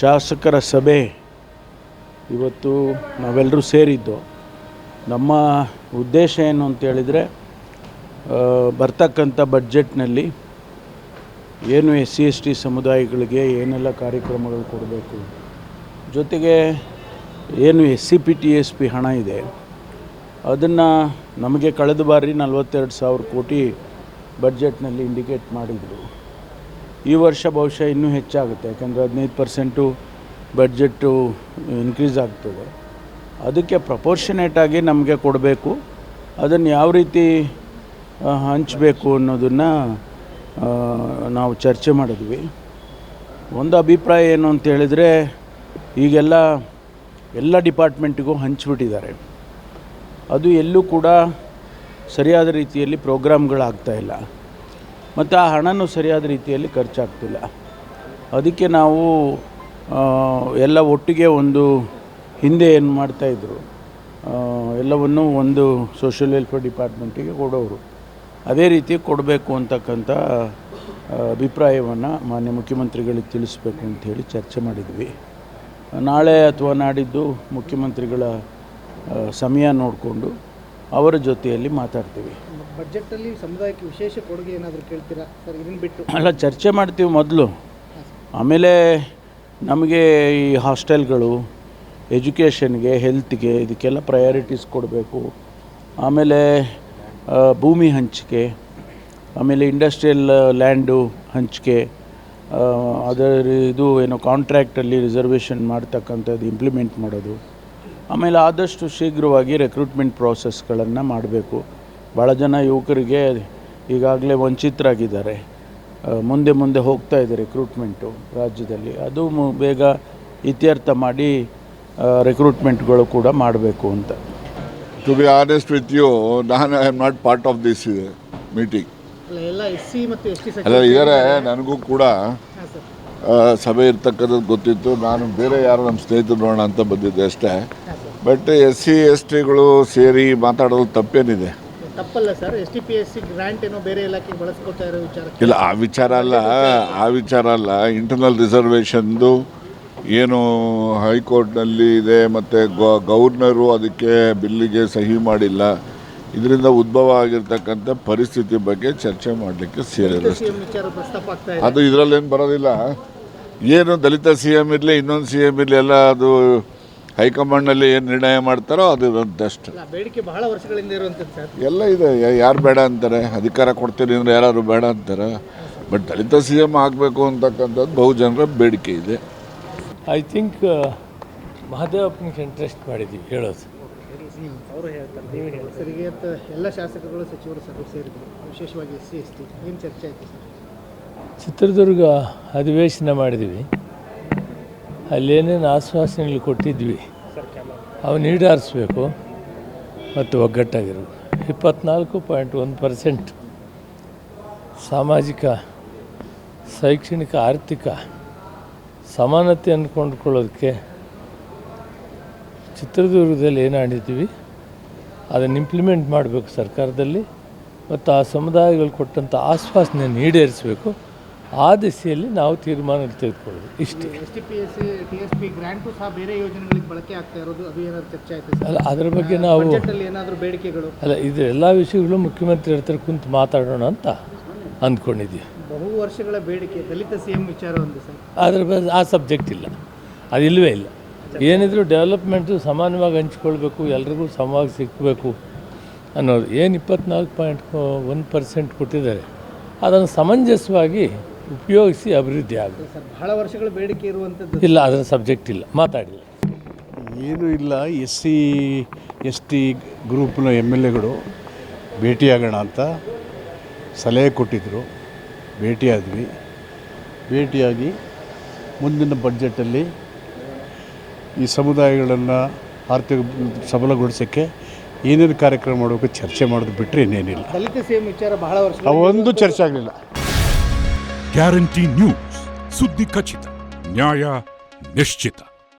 ಶಾಸಕರ ಸಭೆ ಇವತ್ತು ನಾವೆಲ್ಲರೂ ಸೇರಿದ್ದು. ನಮ್ಮ ಉದ್ದೇಶ ಏನು ಅಂತೇಳಿದರೆ, ಬರ್ತಕ್ಕಂಥ ಬಡ್ಜೆಟ್ನಲ್ಲಿ ಏನು SC/ST ಸಮುದಾಯಗಳಿಗೆ ಏನೆಲ್ಲ ಕಾರ್ಯಕ್ರಮಗಳು ಕೊಡಬೇಕು, ಜೊತೆಗೆ ಏನು SCPTSP ಹಣ ಇದೆ ಅದನ್ನು ನಮಗೆ ಕಳೆದ ಬಾರಿ 42,000 ಕೋಟಿ ಬಡ್ಜೆಟ್ನಲ್ಲಿ ಇಂಡಿಕೇಟ್ ಮಾಡಿದರು. ಈ ವರ್ಷ ಬಹುಶಃ ಇನ್ನೂ ಹೆಚ್ಚಾಗುತ್ತೆ, ಯಾಕಂದರೆ 15% ಬಡ್ಜೆಟ್ಟು ಇನ್ಕ್ರೀಸ್ ಆಗ್ತದೆ. ಅದಕ್ಕೆ ಪ್ರಪೋರ್ಷನೇಟಾಗಿ ನಮಗೆ ಕೊಡಬೇಕು. ಅದನ್ನು ಯಾವ ರೀತಿ ಹಂಚಬೇಕು ಅನ್ನೋದನ್ನು ನಾವು ಚರ್ಚೆ ಮಾಡಿದ್ವಿ. ಒಂದು ಅಭಿಪ್ರಾಯ ಏನು ಅಂತ ಹೇಳಿದರೆ, ಎಲ್ಲ ಡಿಪಾರ್ಟ್ಮೆಂಟಿಗೂ ಹಂಚಿಬಿಟ್ಟಿದ್ದಾರೆ. ಅದು ಎಲ್ಲೂ ಕೂಡ ಸರಿಯಾದ ರೀತಿಯಲ್ಲಿ ಪ್ರೋಗ್ರಾಮ್ಗಳಾಗ್ತಾಯಿಲ್ಲ ಮತ್ತು ಆ ಹಣನೂ ಸರಿಯಾದ ರೀತಿಯಲ್ಲಿ ಖರ್ಚಾಗ್ತಿಲ್ಲ. ಅದಕ್ಕೆ ನಾವು ಎಲ್ಲ ಒಟ್ಟಿಗೆ ಒಂದು ಹಿಂದೆ ಏನು ಮಾಡ್ತಾಯಿದ್ರು, ಎಲ್ಲವನ್ನೂ ಒಂದು ಸೋಷಿಯಲ್ ವೆಲ್ಫೇರ್ ಡಿಪಾರ್ಟ್ಮೆಂಟಿಗೆ ಕೊಡೋರು, ಅದೇ ರೀತಿ ಕೊಡಬೇಕು ಅಂತಕ್ಕಂಥ ಅಭಿಪ್ರಾಯವನ್ನು ಮಾನ್ಯ ಮುಖ್ಯಮಂತ್ರಿಗಳಿಗೆ ತಿಳಿಸ್ಬೇಕು ಅಂಥೇಳಿ ಚರ್ಚೆ ಮಾಡಿದ್ವಿ. ನಾಳೆ ಅಥವಾ ನಾಡಿದ್ದು ಮುಖ್ಯಮಂತ್ರಿಗಳ ಸಮಯ ನೋಡಿಕೊಂಡು ಅವರ ಜೊತೆಯಲ್ಲಿ ಮಾತಾಡ್ತೀವಿ. ಬಡ್ಜೆಟಲ್ಲಿ ಸಮುದಾಯಕ್ಕೆ ವಿಶೇಷ ಕೊಡುಗೆ ಏನಾದರೂ ಕೇಳ್ತೀರಾ ಸರ್? ಇದನ್ನು ಬಿಟ್ಟು ಅಲ್ಲ, ಚರ್ಚೆ ಮಾಡ್ತೀವಿ ಮೊದಲು. ಆಮೇಲೆ ನಮಗೆ ಈ ಹಾಸ್ಟೆಲ್ಗಳು, ಎಜುಕೇಷನ್ಗೆ, ಹೆಲ್ತ್ಗೆ, ಇದಕ್ಕೆಲ್ಲ ಪ್ರಯಾರಿಟೀಸ್ ಕೊಡಬೇಕು. ಆಮೇಲೆ ಭೂಮಿ ಹಂಚಿಕೆ, ಆಮೇಲೆ ಇಂಡಸ್ಟ್ರಿಯಲ್ ಲ್ಯಾಂಡು ಹಂಚಿಕೆ, ಇದು ಏನೋ ಕಾಂಟ್ರ್ಯಾಕ್ಟಲ್ಲಿ ರಿಸರ್ವೇಷನ್ ಮಾಡ್ತಕ್ಕಂಥದ್ದು ಇಂಪ್ಲಿಮೆಂಟ್ ಮಾಡೋದು. ಆಮೇಲೆ ಆದಷ್ಟು ಶೀಘ್ರವಾಗಿ ರೆಕ್ರೂಟ್ಮೆಂಟ್ ಪ್ರಾಸೆಸ್ಗಳನ್ನು ಮಾಡಬೇಕು. ಭಾಳ ಜನ ಯುವಕರಿಗೆ ಈಗಾಗಲೇ ವಂಚಿತರಾಗಿದ್ದಾರೆ, ಮುಂದೆ ಹೋಗ್ತಾ ಇದೆ ರಿಕ್ರೂಟ್ಮೆಂಟು ರಾಜ್ಯದಲ್ಲಿ. ಅದು ಬೇಗ ಇತ್ಯರ್ಥ ಮಾಡಿ ರಿಕ್ರೂಟ್ಮೆಂಟ್ಗಳು ಕೂಡ ಮಾಡಬೇಕು ಅಂತ. To be honest with you, ನಾನು I am not part of this meeting. ಎಲ್ಲ SC ಮತ್ತು ST ಅಲ್ಲ, ಇದರ ನನಗೂ ಕೂಡ ಸಭೆ ಇರ್ತಕ್ಕಂಥದ್ದು ಗೊತ್ತಿತ್ತು. ನಾನು ಬೇರೆ ಯಾರು ನಮ್ಮ ಸ್ನೇಹಿತರು ನೋಡೋಣ ಅಂತ ಬಂದಿದ್ದೆ ಅಷ್ಟೇ. ಬಟ್ SC/STಗಳು ಸೇರಿ ಮಾತಾಡೋದು ತಪ್ಪೇನಿದೆ? ತಪ್ಪಲ್ಲ ಸರ್. STPSC ಗ್ರಾಂಟ್ ಏನೋ ಬೇರೆ ಇಲಾಖೆಗೆ ಬಳಸ್ಕೊಳ್ತಾ ಇರೋ ವಿಚಾರ ಇಲ್ಲ, ಆ ವಿಚಾರ ಅಲ್ಲ. ಇಂಟರ್ನಲ್ ರಿಸರ್ವೇಷನ್ದು ಏನು ಹೈಕೋರ್ಟ್ನಲ್ಲಿ ಇದೆ ಮತ್ತು ಗವರ್ನರು ಅದಕ್ಕೆ ಬಿಲ್ಲಿಗೆ ಸಹಿ ಮಾಡಿಲ್ಲ. ಇದರಿಂದ ಉದ್ಭವ ಆಗಿರ್ತಕ್ಕಂಥ ಪರಿಸ್ಥಿತಿ ಬಗ್ಗೆ ಚರ್ಚೆ ಮಾಡಲಿಕ್ಕೆ ಸೇರಿದೆ. ಅದು ಇದರಲ್ಲೇನು ಬರೋದಿಲ್ಲ. ಏನು ದಲಿತ CM ಇರಲಿ, ಇನ್ನೊಂದು CM ಇರಲಿ, ಎಲ್ಲ ಅದು ಹೈಕಮಾಂಡ್ನಲ್ಲಿ ಏನು ನಿರ್ಣಯ ಮಾಡ್ತಾರೋ ಅದು ಅಷ್ಟು. ಬೇಡಿಕೆ ಬಹಳ ವರ್ಷಗಳಿಂದ ಇರುವಂಥದ್ದು ಸರ್. ಎಲ್ಲ ಇದೆ. ಯಾರು ಬೇಡ ಅಂತಾರೆ? ಅಧಿಕಾರ ಕೊಡ್ತೀರಿ ಅಂದರೆ ಯಾರು ಬೇಡ ಅಂತಾರೆ. ಬಟ್ ದಲಿತ CM ಆಗಬೇಕು ಅಂತಕ್ಕಂಥದ್ದು ಬಹುಜನರ ಬೇಡಿಕೆ ಇದೆ. ಐ ಥಿಂಕ್ ಮಹದೇವಪ್ಪನಿಗೆ ಇಂಟ್ರೆಸ್ಟ್ ಮಾಡಿದ್ದೀವಿ ಹೇಳೋದು. ಅವರು ಹೇಳ್ತಾರೆ, ನೀವು ಹೇಳಿ ಸರ್. ಈಗ ಎಲ್ಲ ಶಾಸಕರುಗಳು, ಸಚಿವರು ಸಭೆ ಸೇರಿದ್ರು, ವಿಶೇಷವಾಗಿ SC/ST ಏನು ಚರ್ಚೆ ಆಯಿತು ಸರ್? ಚಿತ್ರದುರ್ಗ ಅಧಿವೇಶನ ಮಾಡಿದ್ವಿ. ಅಲ್ಲೇನೇನು ಆಶ್ವಾಸನೆಗಳು ಕೊಟ್ಟಿದ್ವಿ ಅವನ್ನ ಈಡೇರಿಸಬೇಕು ಮತ್ತು ಒಗ್ಗಟ್ಟಾಗಿರಬೇಕು. 24.1% ಸಾಮಾಜಿಕ, ಶೈಕ್ಷಣಿಕ, ಆರ್ಥಿಕ ಸಮಾನತೆಯನ್ನು ಕೊಂಡುಕೊಳ್ಳೋದಕ್ಕೆ ಚಿತ್ರದುರ್ಗದಲ್ಲಿ ಏನು ಮಾಡಿದ್ದೀವಿ ಅದನ್ನು ಇಂಪ್ಲಿಮೆಂಟ್ ಮಾಡಬೇಕು ಸರ್ಕಾರದಲ್ಲಿ, ಮತ್ತು ಆ ಸಮುದಾಯಗಳು ಕೊಟ್ಟಂಥ ಆಶ್ವಾಸನೆಯನ್ನು ಈಡೇರಿಸಬೇಕು. ಆ ದಿಸೆಯಲ್ಲಿ ನಾವು ತೀರ್ಮಾನ ತೆಗೆದುಕೊಳ್ಳೋದು ಇಷ್ಟೇ. STPSC TSP ಗ್ರಾಂಟು ಸಹ ಬೇರೆ ಯೋಜನೆಗಳಿಗೆ ಬಳಕೆ ಆಗ್ತಾ ಇರೋದು, ಅದು ಏನಾದರೂ ಚರ್ಚೆ ಆಯಿತು? ಅಲ್ಲ, ಅದರ ಬಗ್ಗೆ ನಾವು ಏನಾದರೂ ಬೇಡಿಕೆಗಳು? ಅಲ್ಲ, ಇದು ಎಲ್ಲ ವಿಷಯಗಳು ಮುಖ್ಯಮಂತ್ರಿ ಹತ್ರ ಕುಂತು ಮಾತಾಡೋಣ ಅಂತ ಅಂದ್ಕೊಂಡಿದ್ದೀವಿ. ಬಹು ವರ್ಷಗಳ ಬೇಡಿಕೆ ದಲಿತ CM ವಿಚಾರ ಒಂದು ಸರ್. ಅದರ ಬಗ್ಗೆ ಆ ಸಬ್ಜೆಕ್ಟ್ ಇಲ್ಲ, ಅದು ಇಲ್ಲವೇ ಇಲ್ಲ. ಏನಿದ್ರು ಡೆವಲಪ್ಮೆಂಟು ಸಮಾನವಾಗಿ ಹಂಚ್ಕೊಳ್ಬೇಕು, ಎಲ್ರಿಗೂ ಸಮವಾಗಿ ಸಿಕ್ಕಬೇಕು ಅನ್ನೋದು. ಏನು 24.1% ಕೊಟ್ಟಿದ್ದಾರೆ ಅದನ್ನು ಸಮಂಜಸವಾಗಿ ಉಪಯೋಗಿಸಿ ಅಭಿವೃದ್ಧಿ ಆಗುತ್ತೆ. ಬಹಳ ವರ್ಷಗಳ ಬೇಡಿಕೆ ಇರುವಂಥದ್ದು ಇಲ್ಲ, ಅದರ ಸಬ್ಜೆಕ್ಟ್ ಇಲ್ಲ, ಮಾತಾಡಿಲ್ಲ. ಏನೂ ಇಲ್ಲ. SC/ST ಗ್ರೂಪ್ನ MLAಗಳು ಭೇಟಿಯಾಗೋಣ ಅಂತ ಸಲಹೆ ಕೊಟ್ಟಿದ್ದರು. ಭೇಟಿಯಾಗಿ ಮುಂದಿನ ಬಡ್ಜೆಟಲ್ಲಿ ಈ ಸಮುದಾಯಗಳನ್ನು ಆರ್ಥಿಕ ಸಬಲಗೊಳಿಸೋಕ್ಕೆ ಏನೇನು ಕಾರ್ಯಕ್ರಮ ಮಾಡಬೇಕು ಚರ್ಚೆ ಮಾಡೋದು ಬಿಟ್ಟರೆ ಇನ್ನೇನಿಲ್ಲ. ದಲಿತ CM ವಿಚಾರ ಬಹಳ ವರ್ಷ ಒಂದು ಚರ್ಚೆ ಆಗಲಿಲ್ಲ. ಗ್ಯಾರಂಟಿ ನ್ಯೂಸ್, ಸುದ್ದಿ ಖಚಿತ, ನ್ಯಾಯ ನಿಶ್ಚಿತ.